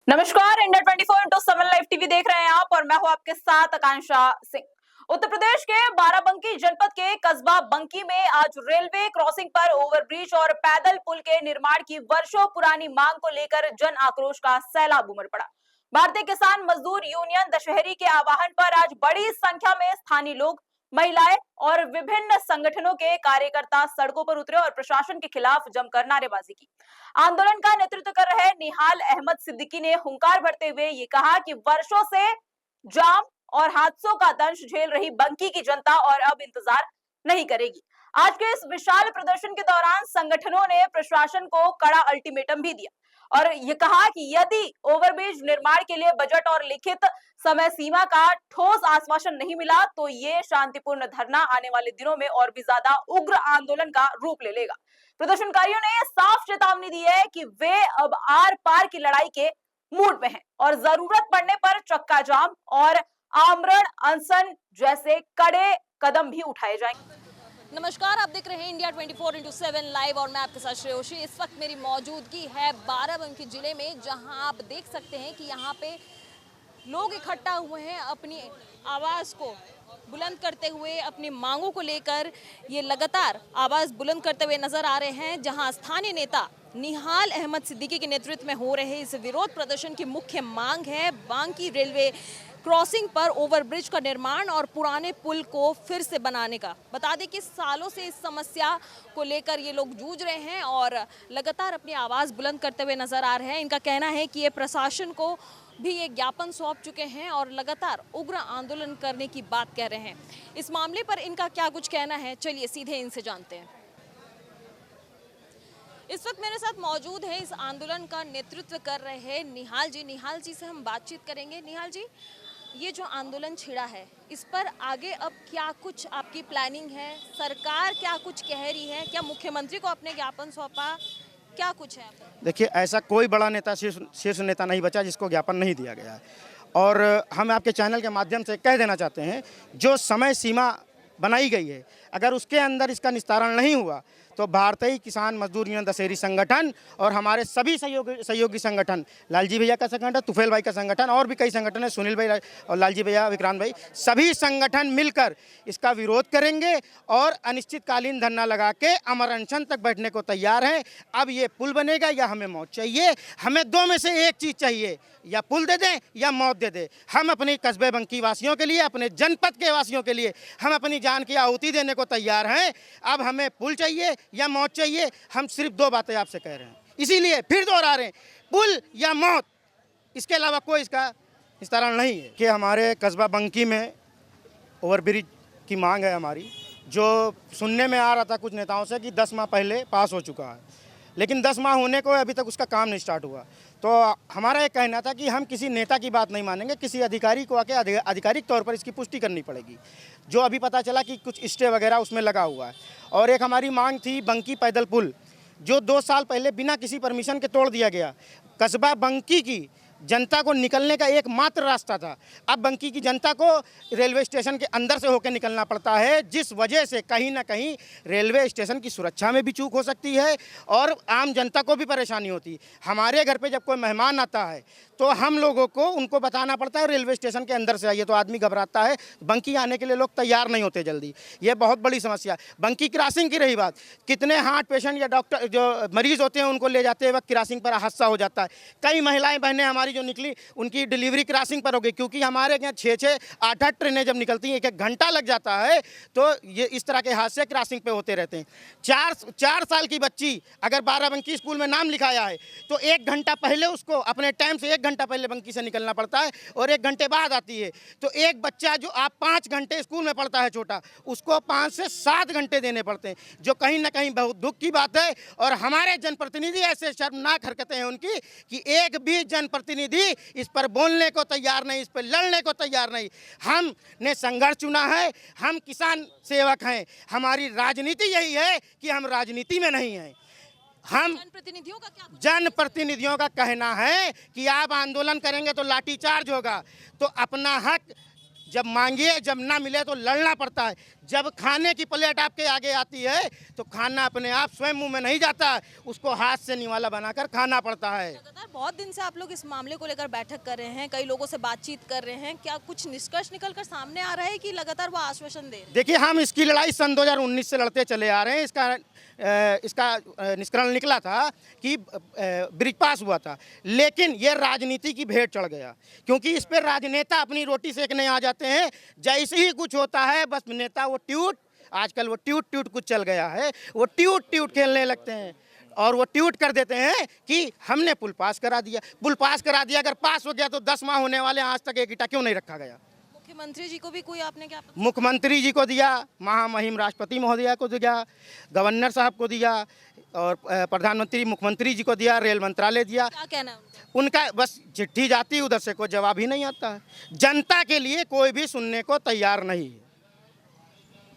नमस्कार, India 24/7 live TV देख रहे हैं आप और मैं हूं आपके साथ आकांक्षा सिंह। उत्तर प्रदेश के बाराबंकी जनपद के कस्बा बंकी में आज रेलवे क्रॉसिंग पर ओवरब्रिज और पैदल पुल के निर्माण की वर्षों पुरानी मांग को लेकर जन आक्रोश का सैलाब उमड़ पड़ा। भारतीय किसान मजदूर यूनियन दशहरी के आह्वान पर आज बड़ी संख्या में स्थानीय लोग, महिलाएं और विभिन्न संगठनों के कार्यकर्ता सड़कों पर उतरे और प्रशासन के खिलाफ जमकर नारेबाजी की। आंदोलन का नेतृत्व कर रहे निहाल अहमद सिद्दीकी ने हुंकार भरते हुए ये कहा कि वर्षों से जाम और हादसों का दंश झेल रही बंकी की जनता और अब इंतजार नहीं करेगी। आज के इस विशाल प्रदर्शन के दौरान संगठनों ने प्रशासन को कड़ा अल्टीमेटम भी दिया और ये कहा कि यदि ओवरब्रिज निर्माण के लिए बजट और लिखित समय सीमा का ठोस आश्वासन नहीं मिला तो ये शांतिपूर्ण धरना आने वाले दिनों में और भी ज्यादा उग्र आंदोलन का रूप ले लेगा। प्रदर्शनकारियों ने साफ चेतावनी दी है कि वे अब आर पार की लड़ाई के मूड में हैं और जरूरत पड़ने पर चक्का जाम और आमरण अनशन जैसे कड़े कदम भी उठाए जाएंगे। नमस्कार, आप देख रहे हैं इंडिया 24/7 लाइव और मैं आपके साथ श्रेयोशी। इस वक्त मेरी मौजूदगी है बाराबंकी जिले में, जहां आप देख सकते हैं कि यहां पे लोग इकट्ठा हुए हैं अपनी आवाज़ को बुलंद करते हुए, अपनी मांगों को लेकर ये लगातार आवाज़ बुलंद करते हुए नजर आ रहे हैं। जहां स्थानीय नेता निहाल अहमद सिद्दीकी के नेतृत्व में हो रहे इस विरोध प्रदर्शन की मुख्य मांग है बांकी रेलवे क्रॉसिंग पर ओवरब्रिज का निर्माण और पुराने पुल को फिर से बनाने का। बता दें कि सालों से इस समस्या को लेकर ये लोग जूझ रहे हैं और लगातार अपनी आवाज़ बुलंद करते हुए नजर आ रहे हैं। इनका कहना है कि ये प्रशासन को भी ये ज्ञापन सौंप चुके हैं और लगातार उग्र आंदोलन करने की बात कह रहे हैं। इस मामले पर इनका क्या कुछ कहना है, चलिए सीधे इनसे जानते हैं। इस वक्त मेरे साथ मौजूद है इस आंदोलन का नेतृत्व कर रहे निहाल जी। निहाल जी से हम बातचीत करेंगे। निहाल जी, ये जो आंदोलन छिड़ा है, इस पर आगे अब क्या कुछ आपकी प्लानिंग है? सरकार क्या कुछ कह रही है? क्या मुख्यमंत्री को अपने ज्ञापन सौंपा? क्या कुछ है? देखिए, ऐसा कोई बड़ा नेता शीर्ष नेता नहीं बचा जिसको ज्ञापन नहीं दिया गया है। और हम आपके चैनल के माध्यम से कह देना चाहते हैं, जो समय सीमा बनाई गई है, अगर उसके अंदर इसका निस्तारण नहीं हुआ तो भारतीय किसान मजदूर यूनियन दशहरी संगठन और हमारे सभी सहयोगी संगठन, लालजी भैया का संगठन, तुफेल भाई का संगठन और भी कई संगठन है, सुनील भाई और लालजी भैया, विक्रांत भाई, सभी संगठन मिलकर इसका विरोध करेंगे और अनिश्चितकालीन धरना लगा के अमर अनशन तक बैठने को तैयार हैं। अब ये पुल बनेगा या हमें मौत चाहिए? हमें दो में से एक चीज़ चाहिए, या पुल दे दें या मौत दे दें। हम अपने कस्बे बंकी वासियों के लिए, अपने जनपद के वासियों के लिए हम अपनी जान की आहुति देने को तैयार हैं। अब हमें पुल चाहिए या मौत चाहिए, हम सिर्फ दो बातें आपसे कह रहे हैं, इसीलिए फिर दोहरा रहे हैं, पुल या मौत, इसके अलावा कोई इसका निस्तारण नहीं है। कि हमारे कस्बा बंकी में ओवरब्रिज की मांग है हमारी, जो सुनने में आ रहा था कुछ नेताओं से कि 10 माह पहले पास हो चुका है, लेकिन 10 माह होने को अभी तक उसका काम नहीं स्टार्ट हुआ। तो हमारा ये कहना था कि हम किसी नेता की बात नहीं मानेंगे, किसी अधिकारी को आके आधिकारिक तौर पर इसकी पुष्टि करनी पड़ेगी। जो अभी पता चला कि कुछ स्टे वगैरह उसमें लगा हुआ है। और एक हमारी मांग थी बंकी पैदल पुल, जो 2 साल पहले बिना किसी परमिशन के तोड़ दिया गया। कस्बा बंकी की जनता को निकलने का एकमात्र रास्ता था, अब बंकी की जनता को रेलवे स्टेशन के अंदर से होकर निकलना पड़ता है, जिस वजह से कहीं ना कहीं रेलवे स्टेशन की सुरक्षा में भी चूक हो सकती है और आम जनता को भी परेशानी होती है। हमारे घर पे जब कोई मेहमान आता है तो हम लोगों को उनको बताना पड़ता है रेलवे स्टेशन के अंदर से आइए, तो आदमी घबराता है, बंकी आने के लिए लोग तैयार नहीं होते जल्दी। ये बहुत बड़ी समस्या। बंकी क्रॉसिंग की रही बात, कितने हार्ट पेशेंट या डॉक्टर जो मरीज़ होते हैं उनको ले जाते वक्त क्रॉसिंग पर हादसा हो जाता है। कई महिलाएं बहनें हमारी जो निकली उनकी डिलीवरी क्रॉसिंग पर हो गई, क्योंकि हमारे यहाँ 6-6, 8-8 ट्रेनें जब निकलती हैं, 1-1 घंटा लग जाता है, तो ये इस तरह के हादसे क्रॉसिंग पे होते रहते हैं। 4 साल की बच्ची अगर बाराबंकी स्कूल में नाम लिखाया है तो 1 घंटा पहले उसको अपने टाइम से 1 घंटा पहले बंकी से निकलना पड़ता है और 1 घंटे बाद आती है। तो एक बच्चा जो आप 5 घंटे स्कूल में पढ़ता है छोटा, उसको 5 से 7 घंटे देने पड़ते हैं, जो कहीं ना कहीं बहुत दुख की बात है। और हमारे जनप्रतिनिधि ऐसे शर्मनाक हरकतें हैं उनकी कि एक भी जनप्रतिनिधि इस पर बोलने को तैयार नहीं, इस पर लड़ने को तैयार नहीं। हमने संघर्ष चुना है, हम किसान सेवक हैं, हमारी राजनीति यही है कि हम राजनीति में नहीं हैं। हम जनप्रतिनिधियों का कहना है कि आप आंदोलन करेंगे तो लाठीचार्ज होगा, तो अपना हक जब मांगिए, जब ना मिले तो लड़ना पड़ता है। जब खाने की प्लेट आपके आगे आती है तो खाना अपने आप स्वयं मुंह में नहीं जाता, उसको हाथ से निवाला बनाकर खाना पड़ता है। लगातार बहुत दिन से आप लोग इस मामले को लेकर बैठक कर रहे हैं, कई लोगों से बातचीत कर रहे हैं, क्या कुछ निष्कर्ष निकल कर सामने आ रहा है कि लगातार वो आश्वासन दे रहे हैं? देखिए, हम इसकी लड़ाई सन 2019 से लड़ते चले आ रहे हैं। इसका निष्कर्ष निकला था कि ब्रिज पास हुआ था, लेकिन ये राजनीति की भेंट चढ़ गया, क्योंकि इस पर राजनेता अपनी रोटी सेकने आ जाते हैं। जैसे ही कुछ होता है बस नेता वो आजकल वो ट्यूट कुछ चल गया है, वो ट्यूट खेलने लगते हैं और वो ट्यूट कर देते हैं कि हमने पुल पास करा दिया। अगर पास हो गया तो 10 माह होने वाले, आज तक एक ईंटा क्यों नहीं रखा गया? मुख्यमंत्री जी को भी कोई आपने क्या मुख्यमंत्री जी को दिया, महामहिम राष्ट्रपति महोदया को दिया, गवर्नर साहब को दिया और प्रधानमंत्री मुख्यमंत्री जी को दिया, रेल मंत्रालय दिया। क्या कहना है उनका? उनका बस चिट्ठी जाती, उधर से कोई जवाब ही नहीं आता है। जनता के लिए कोई भी सुनने को तैयार नहीं है।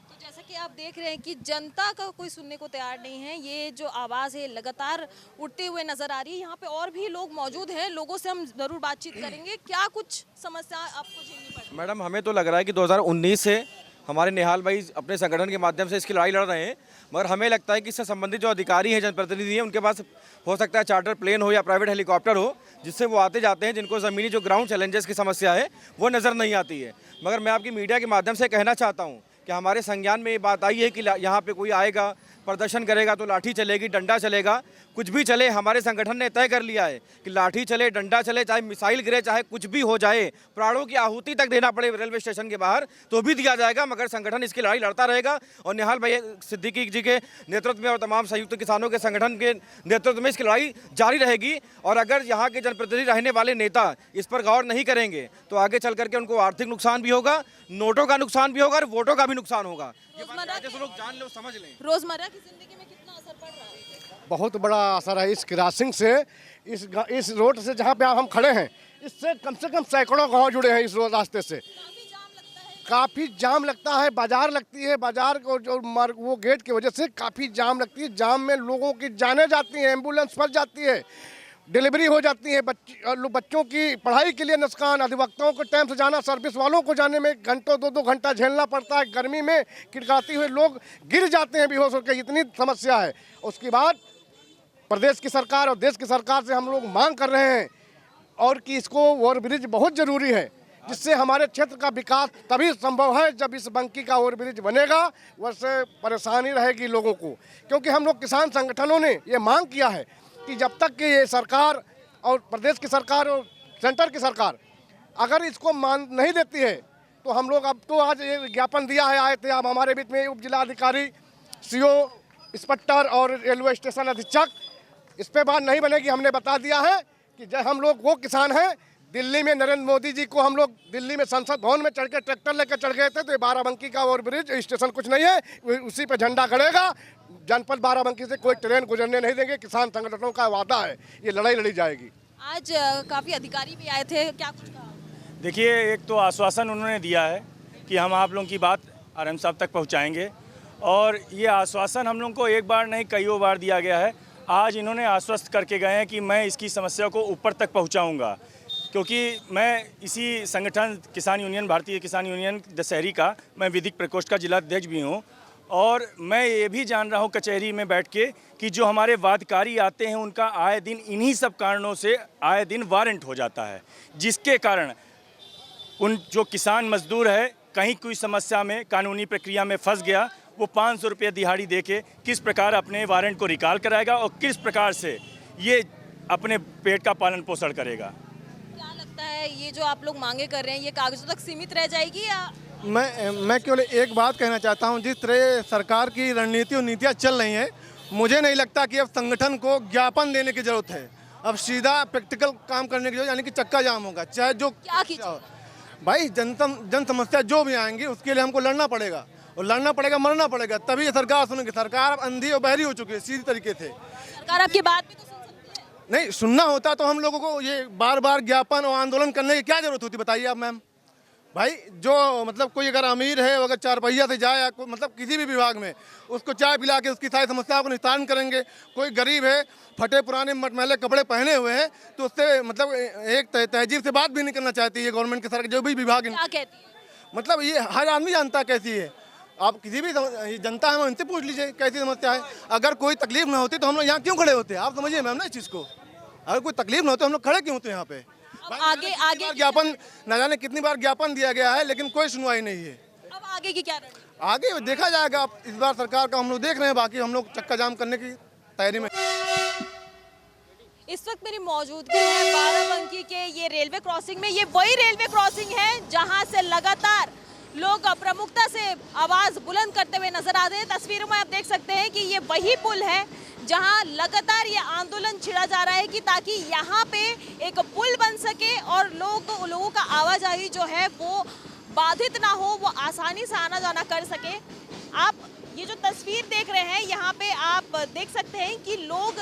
तो जैसा कि आप देख रहे हैं कि जनता का कोई सुनने को तैयार नहीं है। ये जो आवाज़ है लगातार उठते हुए नजर आ रही है। यहाँ पे और भी लोग मौजूद हैं, लोगों से हम जरूर बातचीत करेंगे। क्या कुछ समस्या आपको झेलनी पड़ रही है? मैडम, हमें तो लग रहा है कि 2019 से हमारे निहाल भाई अपने संगठन के माध्यम से इसकी लड़ाई लड़ रहे हैं, मगर हमें लगता है कि इससे संबंधित जो अधिकारी हैं, जनप्रतिनिधि हैं, उनके पास हो सकता है चार्टर प्लेन हो या प्राइवेट हेलीकॉप्टर हो, जिससे वो आते जाते हैं, जिनको ज़मीनी जो ग्राउंड चैलेंजेस की समस्या है वो नज़र नहीं आती है। मगर मैं आपकी मीडिया के माध्यम से कहना चाहता हूँ कि हमारे संज्ञान में ये बात आई है कि यहाँ पे कोई आएगा, प्रदर्शन करेगा तो लाठी चलेगी, डंडा चलेगा, कुछ भी चले। हमारे संगठन ने तय कर लिया है कि लाठी चले, डंडा चले, चाहे मिसाइल गिरे, चाहे कुछ भी हो जाए, प्राणों की आहुति तक देना पड़े रेलवे स्टेशन के बाहर तो भी दिया जाएगा, मगर संगठन इसकी लड़ाई लड़ता रहेगा। और निहाल भाई सिद्दीकी जी के नेतृत्व में और तमाम संयुक्त किसानों के संगठन के नेतृत्व में इसकी लड़ाई जारी रहेगी। और अगर यहाँ के जनप्रतिनिधि रहने वाले नेता इस पर गौर नहीं करेंगे तो आगे चल करके उनको आर्थिक नुकसान भी होगा, नोटों का नुकसान भी होगा और वोटों का भी नुकसान होगा। ये बात लोग जान ले, समझ लें। रोजमर्रा की जिंदगी में कितना असर पड़ रहा है? बहुत बड़ा असर है इस क्रॉसिंग से, इस रोड से जहाँ पे हम खड़े हैं, इससे कम से कम सैकड़ों गांव जुड़े हैं इस रोड रास्ते से। काफ़ी जाम लगता है, बाजार लगती है, बाजार को जो वो गेट की वजह से काफ़ी जाम लगती है। जाम में लोगों की जानें जाती हैं, एम्बुलेंस फंस जाती है, डिलीवरी हो जाती है, बच्चों की पढ़ाई के लिए नुकसान, अधिवक्ताओं को टाइम से जाना, सर्विस वालों को जाने में घंटों 2-2 घंटा झेलना पड़ता है। गर्मी में किटकाते हुए लोग गिर जाते हैं बेहोश होकर, इतनी समस्या है। उसके बाद प्रदेश की सरकार और देश की सरकार से हम लोग मांग कर रहे हैं और कि इसको ओवरब्रिज बहुत ज़रूरी है, जिससे हमारे क्षेत्र का विकास तभी संभव है जब इस बंकी का ओवरब्रिज बनेगा। वैसे परेशानी रहेगी लोगों को, क्योंकि हम लोग किसान संगठनों ने ये मांग किया है कि जब तक कि ये सरकार और प्रदेश की सरकार और सेंटर की सरकार अगर इसको मान नहीं देती है तो हम लोग, अब तो आज ये ज्ञापन दिया है, आए थे आप हमारे बीच में उप जिलाधिकारी, सीओ, इंस्पेक्टर और रेलवे स्टेशन अधीक्षक, इस पे बात नहीं बनेगी। हमने बता दिया है कि जब हम लोग वो किसान हैं, दिल्ली में नरेंद्र मोदी जी को हम लोग दिल्ली में संसद भवन में चढ़ के ट्रैक्टर लेकर चढ़ गए थे, तो ये बाराबंकी का ओवरब्रिज स्टेशन कुछ नहीं है, उसी पे झंडा गड़ेगा। जनपद बाराबंकी से कोई ट्रेन गुजरने नहीं देंगे, किसान संगठनों का वादा है, ये लड़ाई लड़ी जाएगी। आज काफ़ी अधिकारी भी आए थे, क्या कुछ कहा? देखिए, एक तो आश्वासन उन्होंने दिया है कि हम आप लोगों की बात आरएम साहब तक पहुंचाएंगे, और ये आश्वासन हम लोगों को एक बार नहीं कईयों बार दिया गया है। आज इन्होंने आश्वस्त करके गए हैं कि मैं इसकी समस्या को ऊपर तक पहुंचाऊंगा, क्योंकि मैं इसी संगठन किसान यूनियन, भारतीय किसान यूनियन दशहरी का मैं विधिक प्रकोष्ठ का जिला अध्यक्ष भी हूं, और मैं ये भी जान रहा हूं कचहरी में बैठ के कि जो हमारे वादकारी आते हैं उनका आए दिन इन्हीं सब कारणों से आए दिन वारंट हो जाता है, जिसके कारण उन जो किसान मजदूर है कहीं कोई समस्या में, कानूनी प्रक्रिया में फंस गया, वो 500 रुपये दिहाड़ी दे के किस प्रकार अपने वारंट को रिकॉल कराएगा और किस प्रकार से ये अपने पेट का पालन पोषण करेगा। क्या लगता है ये जो आप लोग मांगे कर रहे हैं ये कागजों तक सीमित रह जाएगी या? मैं केवल एक बात कहना चाहता हूं, जिस तरह सरकार की रणनीति और नीतियां चल रही हैं, मुझे नहीं लगता कि अब संगठन को ज्ञापन देने की जरूरत है। अब सीधा प्रैक्टिकल काम करने की जरूरत, यानी कि चक्का जाम होगा, चाहे जो क्या कीजिए भाई जन समस्या जो भी आएंगी उसके लिए हमको लड़ना पड़ेगा, और लड़ना पड़ेगा, मरना पड़ेगा, तभी ये सरकार सुनेगी। सरकार अब अंधी और बहरी हो चुकी है सीधी तरीके से। सरकार आपकी बात भी तो सुन सकती है। नहीं सुनना होता तो हम लोगों को ये बार बार ज्ञापन और आंदोलन करने की क्या जरूरत होती, बताइए आप मैम। भाई जो मतलब कोई अगर अमीर है, अगर 4 पहिया से जाए, मतलब किसी भी विभाग में, उसको चाय पिला के उसकी सारी समस्याओं को निस्तारण करेंगे। कोई गरीब है, फटे पुराने मटमैले कपड़े पहने हुए हैं, तो उससे मतलब एक तहजीब से बात भी नहीं करना चाहती है गवर्नमेंट के सरकार, जो भी विभाग क्या कहती है? मतलब ये हर आदमी जानता कैसी है। आप किसी भी ये जनता है उनसे पूछ लीजिए कैसी समस्या है। अगर कोई तकलीफ ना होती तो हम लोग यहाँ क्यों खड़े होते? आप समझिए मैम ना इस चीज़ को। अगर कोई तकलीफ ना होती तो हम लोग खड़े क्यों होते यहाँ पे? आगे ज्ञापन न जाने कितनी बार ज्ञापन दिया गया है, लेकिन कोई सुनवाई नहीं है। अब आगे की क्या रणनीति? आगे देखा जाएगा। अब इस बार सरकार का हम लोग देख रहे हैं, बाकी हम लोग चक्का जाम करने की तैयारी में। इस वक्त मेरी मौजूदगी है बाराबंकी के ये रेलवे क्रॉसिंग में। ये वही रेलवे क्रॉसिंग है जहां से लगातार लोग प्रमुखता से आवाज बुलंद करते हुए नजर आ रहे हैं। तस्वीरों में आप देख सकते हैं कि ये वही पुल है जहां लगातार ये आंदोलन छिड़ा जा रहा है कि ताकि यहाँ पे एक पुल बन सके और लोगों का आवाजाही जो है वो बाधित ना हो, वो आसानी से आना जाना कर सके। आप ये जो तस्वीर देख रहे हैं यहाँ पे आप देख सकते हैं कि लोग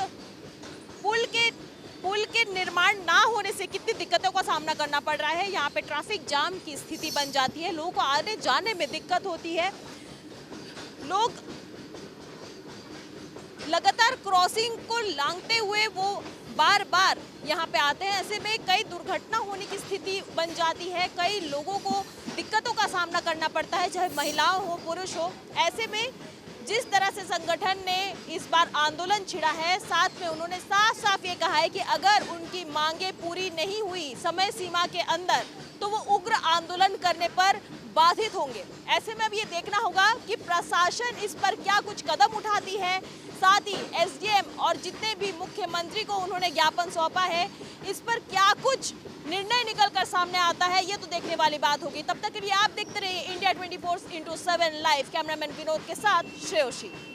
पुल के निर्माण ना होने से कितनी दिक्कतों का सामना करना पड़ रहा है। यहाँ पे ट्रैफिक जाम की स्थिति बन जाती है, लोगों को आने जाने में दिक्कत होती है। लोग लगातार क्रॉसिंग को लांघते हुए वो बार बार यहाँ पे आते हैं। ऐसे में कई दुर्घटना होने की स्थिति बन जाती है, कई लोगों को दिक्कतों का सामना करना पड़ता है, चाहे महिलाओं हो पुरुष हो। ऐसे में जिस तरह से संगठन ने इस बार आंदोलन छिड़ा है, साथ में उन्होंने साफ साफ ये कहा है कि अगर उनकी मांगे पूरी नहीं हुई समय सीमा के अंदर तो वो उग्र आंदोलन करने पर बाधित होंगे। ऐसे में अब ये देखना होगा कि प्रशासन इस पर क्या कुछ कदम उठाती है, साथ ही एसडीएम और जितने भी मुख्यमंत्री को उन्होंने ज्ञापन सौंपा है इस पर क्या कुछ निर्णय निकल कर सामने आता है, ये तो देखने वाली बात होगी। तब तक के लिए आप देखते रहिए इंडिया 24/7 लाइव। कैमरामैन विनोद के साथ श्रेयोशी।